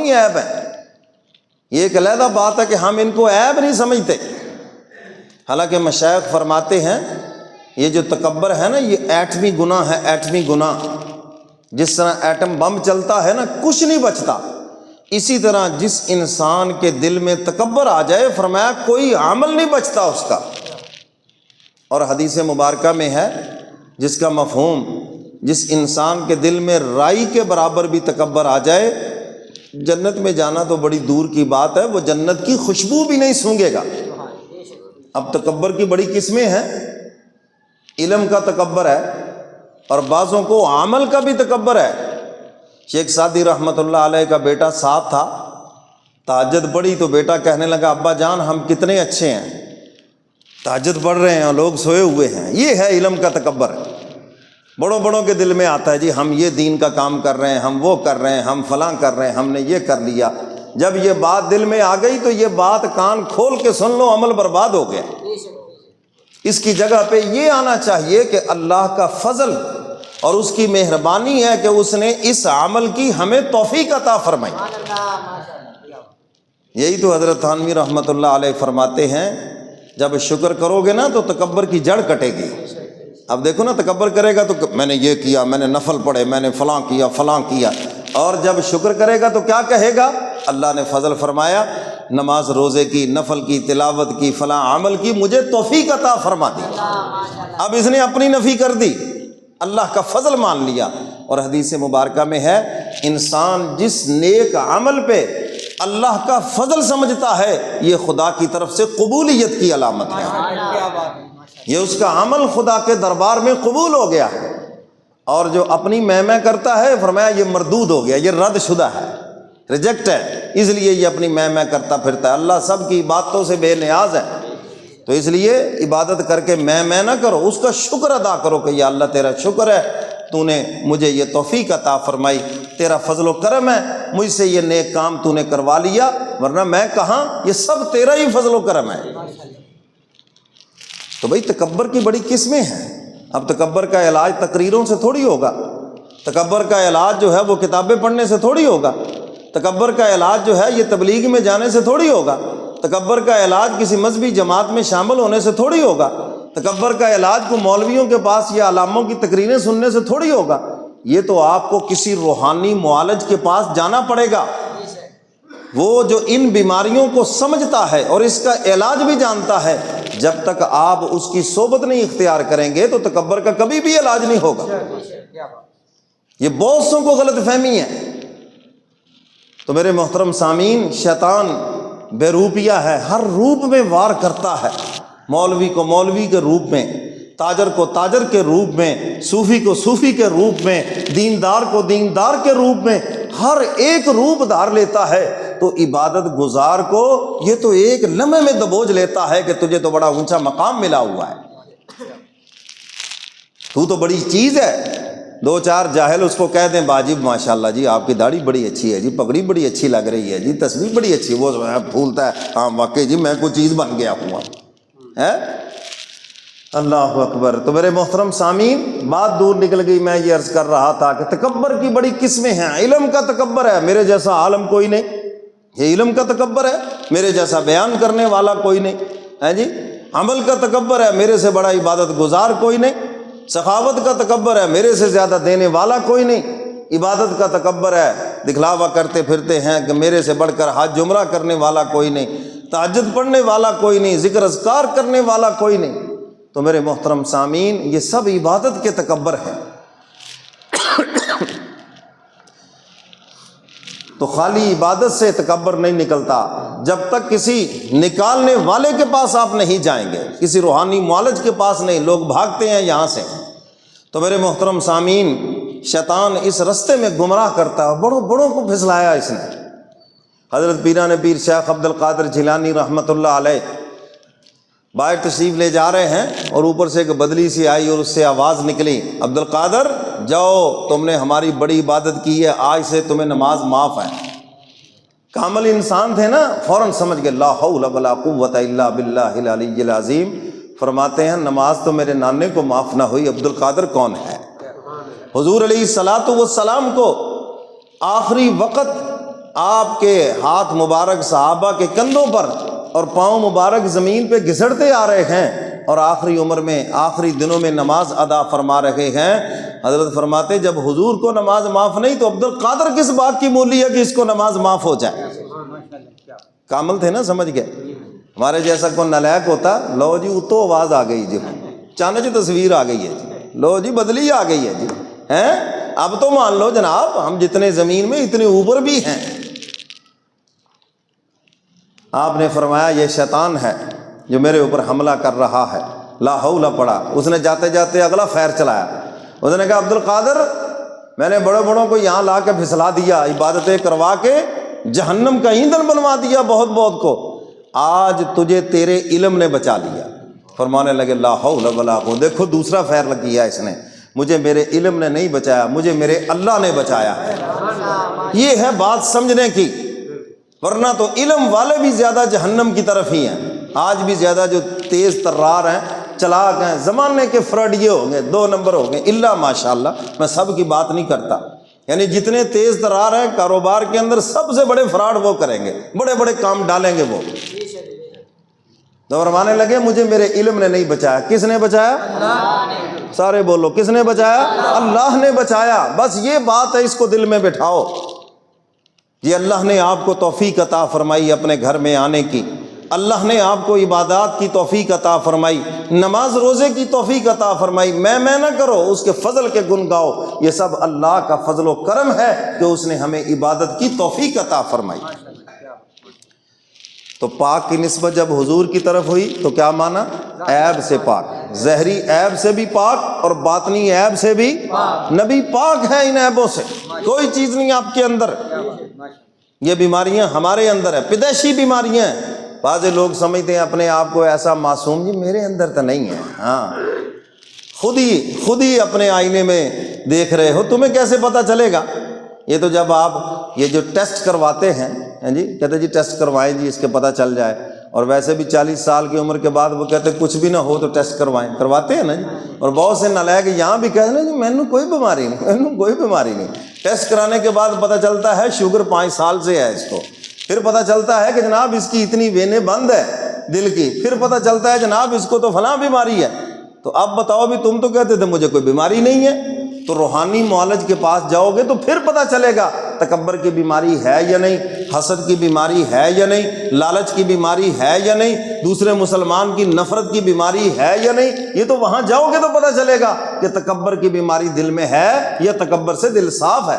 اپنی عیب ہے، یہ ایک علیحدہ بات ہے کہ ہم ان کو عیب نہیں سمجھتے۔ حالانکہ مشائخ فرماتے ہیں یہ جو تکبر ہے نا یہ ایٹمی گناہ ہے، ایٹمی گناہ۔ جس طرح ایٹم بم چلتا ہے نا کچھ نہیں بچتا، اسی طرح جس انسان کے دل میں تکبر آ جائے فرمایا کوئی عمل نہیں بچتا اس کا۔ اور حدیث مبارکہ میں ہے جس کا مفہوم جس انسان کے دل میں رائی کے برابر بھی تکبر آ جائے، جنت میں جانا تو بڑی دور کی بات ہے، وہ جنت کی خوشبو بھی نہیں سونگھے گا۔ اب تکبر کی بڑی قسمیں ہیں، علم کا تکبر ہے اور بعضوں کو عمل کا بھی تکبر ہے۔ شیخ سعدی رحمۃ اللہ علیہ کا بیٹا ساتھ تھا، تہجد پڑھی تو بیٹا کہنے لگا ابا جان ہم کتنے اچھے ہیں، تہجد پڑھ رہے ہیں اور لوگ سوئے ہوئے ہیں۔ یہ ہے علم کا تکبر۔ بڑوں بڑوں کے دل میں آتا ہے جی ہم یہ دین کا کام کر رہے ہیں، ہم وہ کر رہے ہیں، ہم فلاں کر رہے ہیں، ہم نے یہ کر لیا۔ جب یہ بات دل میں آ گئی تو یہ بات کان کھول کے سن لو، عمل برباد ہو گیا۔ اس کی جگہ پہ یہ آنا چاہیے کہ اللہ کا فضل اور اس کی مہربانی ہے کہ اس نے اس عمل کی ہمیں توفیق عطا فرمائی۔ یہی تو حضرت تھانوی رحمۃ اللہ علیہ فرماتے ہیں جب شکر کرو گے نا تو تکبر کی جڑ کٹے گی۔ اب دیکھو نا تکبر کرے گا تو میں نے یہ کیا، میں نے نفل پڑھے، میں نے فلاں کیا فلاں کیا، اور جب شکر کرے گا تو کیا کہے گا؟ اللہ نے فضل فرمایا، نماز روزے کی، نفل کی، تلاوت کی، فلاں عمل کی، مجھے توفیق عطا فرما دی۔ اب اس نے اپنی نفی کر دی، اللہ کا فضل مان لیا۔ اور حدیث مبارکہ میں ہے انسان جس نیک عمل پہ اللہ کا فضل سمجھتا ہے یہ خدا کی طرف سے قبولیت کی علامت ہے، یہ اس کا عمل خدا کے دربار میں قبول ہو گیا ہے۔ اور جو اپنی میں کرتا ہے فرمایا یہ مردود ہو گیا، یہ رد شدہ ہے، ریجیکٹ ہے، اس لیے یہ اپنی میں کرتا پھرتا ہے۔ اللہ سب کی عبادتوں سے بے نیاز ہے، تو اس لیے عبادت کر کے میں نہ کرو، اس کا شکر ادا کرو کہ یا اللہ تیرا شکر ہے تو نے مجھے یہ توفیق عطا فرمائی، تیرا فضل و کرم ہے مجھ سے یہ نیک کام تو نے کروا لیا، ورنہ میں کہاں، یہ سب تیرا ہی فضل و کرم ہے۔ تو بھئی تکبر کی بڑی قسمیں ہیں۔ اب تکبر کا علاج تقریروں سے تھوڑی ہوگا، تکبر کا علاج جو ہے وہ کتابیں پڑھنے سے تھوڑی ہوگا، تکبر کا علاج جو ہے یہ تبلیغ میں جانے سے تھوڑی ہوگا، تکبر کا علاج کسی مذہبی جماعت میں شامل ہونے سے تھوڑی ہوگا، تکبر کا علاج کو مولویوں کے پاس یا علاموں کی تقریریں سننے سے تھوڑی ہوگا، یہ تو آپ کو کسی روحانی معالج کے پاس جانا پڑے گا، وہ جو ان بیماریوں کو سمجھتا ہے اور اس کا علاج بھی جانتا ہے۔ جب تک آپ اس کی صحبت نہیں اختیار کریں گے تو تکبر کا کبھی بھی علاج نہیں ہوگا۔ یہ بہت سوں کو غلط فہمی ہے۔ تو میرے محترم سامعین، شیطان بے روپیہ ہے، ہر روپ میں وار کرتا ہے، مولوی کو مولوی کے روپ میں، تاجر کو تاجر کے روپ میں، صوفی کو صوفی کے روپ میں، دیندار کو دیندار کے روپ میں، ہر ایک روپ دھار لیتا ہے۔ تو عبادت گزار کو یہ تو ایک لمحے میں دبوچ لیتا ہے کہ تجھے تو بڑا اونچا مقام ملا ہوا ہے، تو بڑی چیز ہے۔ دو چار جاہل اس کو کہہ دیں باجی ماشاءاللہ جی آپ کی داڑھی بڑی اچھی ہے جی، پگڑی بڑی اچھی لگ رہی ہے جی، تصویر بڑی اچھی، وہ پھولتا ہے ہاں واقعی جی میں کوئی چیز بن گیا ہوں ہے۔ اللہ اکبر۔ تو میرے محترم سامعین، بات دور نکل گئی، میں یہ عرض کر رہا تھا کہ تکبر کی بڑی قسمیں ہیں۔ علم کا تکبر ہے، میرے جیسا عالم کوئی نہیں، یہ علم کا تکبر ہے، میرے جیسا بیان کرنے والا کوئی نہیں ہے جی۔ عمل کا تکبر ہے، میرے سے بڑا عبادت گزار کوئی نہیں۔ سخاوت کا تکبر ہے، میرے سے زیادہ دینے والا کوئی نہیں۔ عبادت کا تکبر ہے، دکھلاوا کرتے پھرتے ہیں کہ میرے سے بڑھ کر حج عمرہ کرنے والا کوئی نہیں، تہجد پڑھنے والا کوئی نہیں، ذکر اذکار کرنے والا کوئی نہیں۔ تو میرے محترم سامعین، یہ سب عبادت کے تکبر ہیں۔ تو خالی عبادت سے تکبر نہیں نکلتا جب تک کسی نکالنے والے کے پاس آپ نہیں جائیں گے، کسی روحانی معالج کے پاس نہیں۔ لوگ بھاگتے ہیں یہاں سے۔ تو میرے محترم سامعین، شیطان اس رستے میں گمراہ کرتا ہے، بڑوں بڑوں کو پھسلایا اس نے۔ حضرت پیران پیر شیخ عبد القادر جیلانی رحمۃ اللہ علیہ باہر تشریف لے جا رہے ہیں اور اوپر سے ایک بدلی سی آئی اور اس سے آواز نکلی، عبد القادر جاؤ، تم نے ہماری بڑی عبادت کی ہے، آج سے تمہیں نماز معاف ہے۔ کامل انسان تھے نا، فوراً سمجھ گئے لا حول ولا قوت الا باللہ العلی العظیم۔ فرماتے ہیں نماز تو میرے نانے کو معاف نہ ہوئی، عبد القادر کون ہے؟ حضور علیہ الصلوۃ والسلام کو آخری وقت آپ کے ہاتھ مبارک صحابہ کے کندھوں پر اور پاؤں مبارک زمین پہ گھسڑتے آ رہے ہیں، اور آخری عمر میں آخری دنوں میں نماز ادا فرما رہے ہیں۔ حضرت فرماتے جب حضور کو نماز معاف نہیں تو عبد القادر کس بات کی مولی ہے کہ اس کو نماز معاف ہو جائے؟ کامل تھے نا، سمجھ گئے؟ ہمارے جیسا کوئی نالائق ہوتا، لو جی اتو آواز آ گئی جی، چانچ تصویر آ گئی ہے جی، لو جی بدلی آ گئی ہے جی، ہیں اب تو مان لو جناب ہم جتنے زمین میں اتنے اوپر بھی ہیں۔ آپ نے فرمایا یہ شیطان ہے جو میرے اوپر حملہ کر رہا ہے، لا حول پڑا۔ اس نے جاتے جاتے اگلا فیر چلایا، اس نے کہا عبد القادر میں نے بڑے بڑوں کو یہاں لا کے پھسلا دیا، عبادتیں کروا کے جہنم کا ایندھن بنوا دیا بہت بہت کو، آج تجھے تیرے علم نے بچا لیا۔ فرمانے لگے لا حول ولا قوت، دیکھو دوسرا فیر لگ گیا اس نے، مجھے میرے علم نے نہیں بچایا، مجھے میرے اللہ نے بچایا ہے۔ یہ ہے بات سمجھنے کی، ورنہ تو علم والے بھی زیادہ جہنم کی طرف ہی ہیں۔ آج بھی زیادہ جو تیز ترار ہیں، چلاک ہیں، زمانے کے فراڈیے ہو گئے، 2 نمبر ہو گئے، اللہ ماشاءاللہ، میں سب کی بات نہیں کرتا، یعنی جتنے تیز ترار ہیں کاروبار کے اندر سب سے بڑے فراڈ وہ کریں گے، بڑے بڑے کام ڈالیں گے وہ۔ تو فرمانے لگے مجھے میرے علم نے نہیں بچایا۔ کس نے بچایا؟ اللہ نے۔ سارے بولو کس نے بچایا؟ اللہ نے بچایا۔ بس یہ بات ہے، اس کو دل میں بٹھاؤ۔ یہ اللہ نے آپ کو توفیق عطا فرمائی اپنے گھر میں آنے کی، اللہ نے آپ کو عبادات کی توفیق عطا فرمائی، نماز روزے کی توفیق عطا فرمائی۔ میں نہ کرو، اس کے فضل کے گن گاؤ، یہ سب اللہ کا فضل و کرم ہے کہ اس نے ہمیں عبادت کی توفیق عطا فرمائی۔ تو پاک کی نسبت جب حضور کی طرف ہوئی تو کیا مانا؟ عیب سے پاک، ظاہری عیب سے بھی پاک اور باطنی عیب سے بھی نبی پاک ہے، ان عیبوں سے کوئی چیز نہیں آپ کے اندر۔ یہ بیماریاں ہمارے اندر ہیں، پیدائشی بیماریاں ہیں۔ بعض لوگ سمجھتے ہیں اپنے آپ کو ایسا معصوم، جی میرے اندر تو نہیں ہے۔ ہاں خود ہی اپنے آئینے میں دیکھ رہے ہو، تمہیں کیسے پتہ چلے گا؟ یہ تو جب آپ یہ جو ٹیسٹ کرواتے ہیں جی، کہتے جی ٹیسٹ کروائیں جی اس کے پتہ چل جائے، اور ویسے بھی 40 سال کی عمر کے بعد وہ کہتے کچھ بھی نہ ہو تو ٹیسٹ کروائیں، کرواتے ہیں نا جی۔ اور بہت سے نالائق یہاں بھی کہتے ہیں جی مینوں کوئی بیماری نہیں، مینوں کوئی بیماری نہیں۔ ٹیسٹ کرانے کے بعد پتہ چلتا ہے شوگر 5 سال سے ہے اس کو، پھر پتہ چلتا ہے کہ جناب اس کی اتنی وینیں بند ہے دل کی، پھر پتہ چلتا ہے جناب اس کو تو فلاں بیماری ہے۔ تو اب بتاؤ بھی تم تو کہتے تھے مجھے کوئی بیماری نہیں ہے۔ تو روحانی معالج کے پاس جاؤ گے تو پھر پتہ چلے گا تکبر کی بیماری ہے یا نہیں، حسد کی بیماری ہے یا نہیں، لالچ کی بیماری ہے یا نہیں، دوسرے مسلمان کی نفرت کی بیماری ہے یا نہیں۔ یہ تو وہاں جاؤ گے تو پتہ چلے گا کہ تکبر کی بیماری دل میں ہے یا تکبر سے دل صاف ہے۔